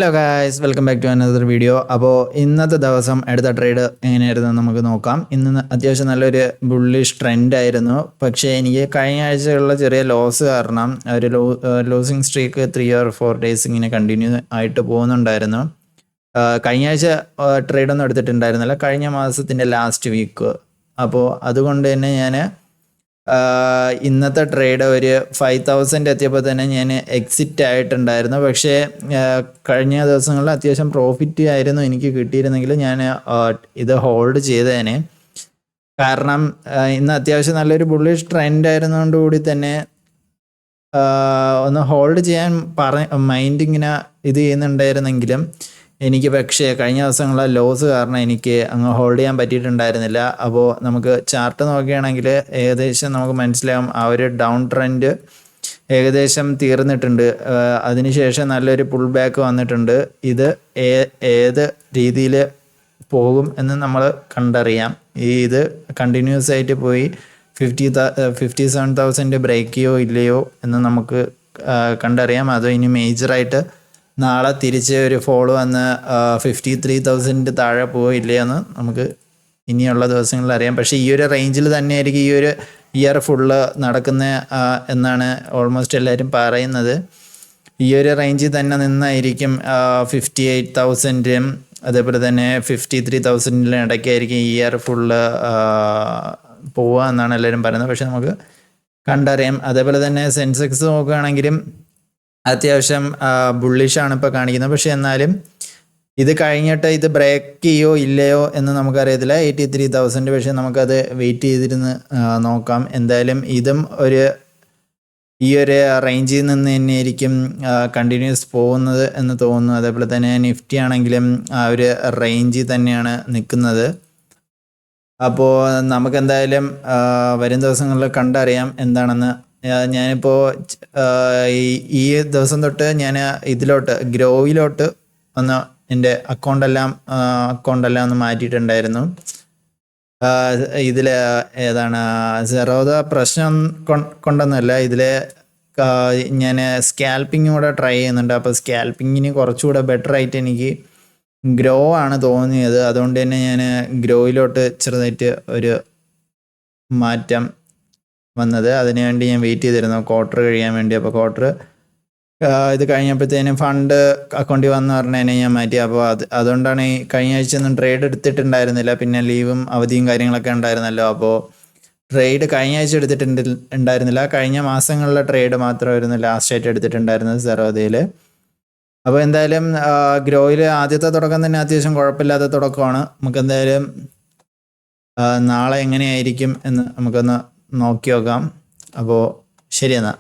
Hello guys, welcome back to another video. അപ്പോൾ ഇന്നത്തെ ദിവസം എടുത്ത ട്രേഡ് എങ്ങനെയായിരുന്നു നമുക്ക് നോക്കാം. ഇന്ന് അത്യാവശ്യം നല്ലൊരു ബുള്ളിഷ് ട്രെൻഡ് ആയിരുന്നു. പക്ഷേ എനിക്ക് കഴിഞ്ഞ ആഴ്ചയുള്ള ചെറിയ ലോസ് കാരണം ഒരു ലോസിങ് സ്ട്രീക്ക് 3 or 4 days ഇങ്ങനെ കണ്ടിന്യൂ ആയിട്ട് പോകുന്നുണ്ടായിരുന്നു. കഴിഞ്ഞ ആഴ്ച ട്രേഡൊന്നും എടുത്തിട്ടുണ്ടായിരുന്നില്ല, കഴിഞ്ഞ മാസത്തിൻ്റെ ലാസ്റ്റ് വീക്ക്. അപ്പോൾ അതുകൊണ്ട് തന്നെ ഞാൻ ഇന്നത്തെ ട്രേഡ് ഒരു 5000 എത്തിയപ്പോൾ തന്നെ ഞാൻ എക്സിറ്റ് ആയിട്ടുണ്ടായിരുന്നു. പക്ഷേ കഴിഞ്ഞ ദിവസങ്ങളിൽ അത്യാവശ്യം പ്രോഫിറ്റ് ആയിരുന്നു എനിക്ക് കിട്ടിയിരുന്നെങ്കിൽ ഞാൻ ഇത് ഹോൾഡ് ചെയ്തേനെ. കാരണം ഇന്ന് അത്യാവശ്യം നല്ലൊരു ബുള്ളിഷ് ട്രെൻഡ് ആയിരുന്നതുകൊണ്ടുകൂടി തന്നെ ഒന്ന് ഹോൾഡ് ചെയ്യാൻ മൈൻഡ് ഇങ്ങനെ ഇത് ചെയ്യുന്നുണ്ടായിരുന്നെങ്കിലും എനിക്ക് പക്ഷേ കഴിഞ്ഞ ദിവസങ്ങളിലെ ലോസ് കാരണം എനിക്ക് അങ്ങ് ഹോൾഡ് ചെയ്യാൻ പറ്റിയിട്ടുണ്ടായിരുന്നില്ല. അപ്പോൾ നമുക്ക് ചാർട്ട് നോക്കുകയാണെങ്കിൽ ഏകദേശം നമുക്ക് മനസ്സിലാവും ആ ഒരു ഡൗൺ ട്രെൻഡ് ഏകദേശം തീർന്നിട്ടുണ്ട്. അതിനുശേഷം നല്ലൊരു പുൾ ബാക്ക് വന്നിട്ടുണ്ട്. ഇത് ഏത് രീതിയിൽ പോകും എന്ന് നമ്മൾ കണ്ടറിയാം. ഇത് കണ്ടിന്യൂസ് ആയിട്ട് പോയി 57,000 ബ്രേക്ക് ചെയ്യോ ഇല്ലയോ എന്ന് നമുക്ക് കണ്ടറിയാം. അതോ ഇനി മേജറായിട്ട് നാളെ തിരിച്ച് ഒരു ഫോളോ വന്ന് 53,000 താഴെ പോയില്ലയോ എന്ന് നമുക്ക് ഇനിയുള്ള ദിവസങ്ങളിൽ അറിയാം. പക്ഷേ ഈ ഒരു റേഞ്ചിൽ തന്നെയായിരിക്കും ഈ ഒരു ഇയർ ഫുള്ള് നടക്കുന്ന എന്നാണ് ഓൾമോസ്റ്റ് എല്ലാവരും പറയുന്നത്. ഈ ഒരു റേഞ്ചിൽ തന്നെ നിന്നായിരിക്കും 58,000 അതേപോലെ തന്നെ 53,000 ഇടയ്ക്കായിരിക്കും ഈ ഇയർ ഫുള്ള് പോവുക എന്നാണ് എല്ലാവരും പറയുന്നത്. പക്ഷെ നമുക്ക് കണ്ടറിയാം. അതേപോലെ തന്നെ സെൻസെക്സ് നോക്കുകയാണെങ്കിലും അത്യാവശ്യം ബുള്ളിഷാണ് ഇപ്പോൾ കാണിക്കുന്നത്. പക്ഷെ എന്നാലും ഇത് കഴിഞ്ഞിട്ട് ഇത് ബ്രേക്ക് ചെയ്യോ ഇല്ലയോ എന്ന് നമുക്കറിയത്തില്ല. 83,000. പക്ഷെ നമുക്കത് വെയിറ്റ് ചെയ്തിരുന്ന് നോക്കാം. എന്തായാലും ഇതും ഈ ഒരു റേഞ്ചിൽ നിന്ന് തന്നെയായിരിക്കും കണ്ടിന്യൂസ് പോകുന്നത് എന്ന് തോന്നുന്നു. അതേപോലെ തന്നെ നിഫ്റ്റി ആണെങ്കിലും ആ ഒരു റേഞ്ചിൽ തന്നെയാണ് നിൽക്കുന്നത്. അപ്പോൾ നമുക്കെന്തായാലും വരും ദിവസങ്ങളിൽ കണ്ടറിയാം എന്താണെന്ന്. ഞാനിപ്പോൾ ഈ ദിവസം തൊട്ട് ഞാൻ ഇതിലോട്ട് ഗ്രോയിലോട്ട് ഒന്ന് എൻ്റെ അക്കൗണ്ടെല്ലാം ഒന്ന് മാറ്റിയിട്ടുണ്ടായിരുന്നു. ഇതിൽ ഏതാണ് സെറോദ പ്രശ്നം കൊണ്ടൊന്നുമല്ല, ഇതിൽ ഞാൻ സ്കാൽപ്പിംഗ് കൂടെ ട്രൈ ചെയ്യുന്നുണ്ട്. അപ്പോൾ സ്കാൽപ്പിങ്ങിന് കുറച്ചുകൂടെ ബെറ്റർ ആയിട്ട് എനിക്ക് ഗ്രോ ആണ് തോന്നിയത്. അതുകൊണ്ട് തന്നെ ഞാൻ ഗ്രോയിലോട്ട് ചെറുതായിട്ട് ഒരു മാറ്റം വന്നത്. അതിനുവേണ്ടി ഞാൻ വെയിറ്റ് ചെയ്തിരുന്നു ക്വാർട്ടർ കഴിയാൻ വേണ്ടി. അപ്പോൾ ക്വാർട്ടർ ഇത് കഴിഞ്ഞപ്പോഴത്തേനും ഫണ്ട് അക്കൗണ്ടിൽ വന്ന് പറഞ്ഞതിനെ ഞാൻ മാറ്റി. അപ്പോൾ അതുകൊണ്ടാണ് ഈ കഴിഞ്ഞ ആഴ്ച ഒന്നും ട്രേഡ് എടുത്തിട്ടുണ്ടായിരുന്നില്ല. പിന്നെ ലീവും അവധിയും കാര്യങ്ങളൊക്കെ ഉണ്ടായിരുന്നല്ലോ. അപ്പോൾ ട്രേഡ് കഴിഞ്ഞ ആഴ്ച ഉണ്ടായിരുന്നില്ല. കഴിഞ്ഞ മാസങ്ങളിലെ ട്രേഡ് മാത്രമായിരുന്നു ലാസ്റ്റ് ആയിട്ട് എടുത്തിട്ടുണ്ടായിരുന്നത് സെറോദയിൽ. അപ്പോൾ എന്തായാലും ഗ്രോയിൽ ആദ്യത്തെ തുടക്കം തന്നെ അത്യാവശ്യം കുഴപ്പമില്ലാത്ത തുടക്കമാണ്. നമുക്ക് എന്തായാലും നാളെ എങ്ങനെയായിരിക്കും എന്ന് നമുക്കൊന്ന് നോക്കി നോക്കാം. അപ്പോൾ ശരി എന്നാൽ.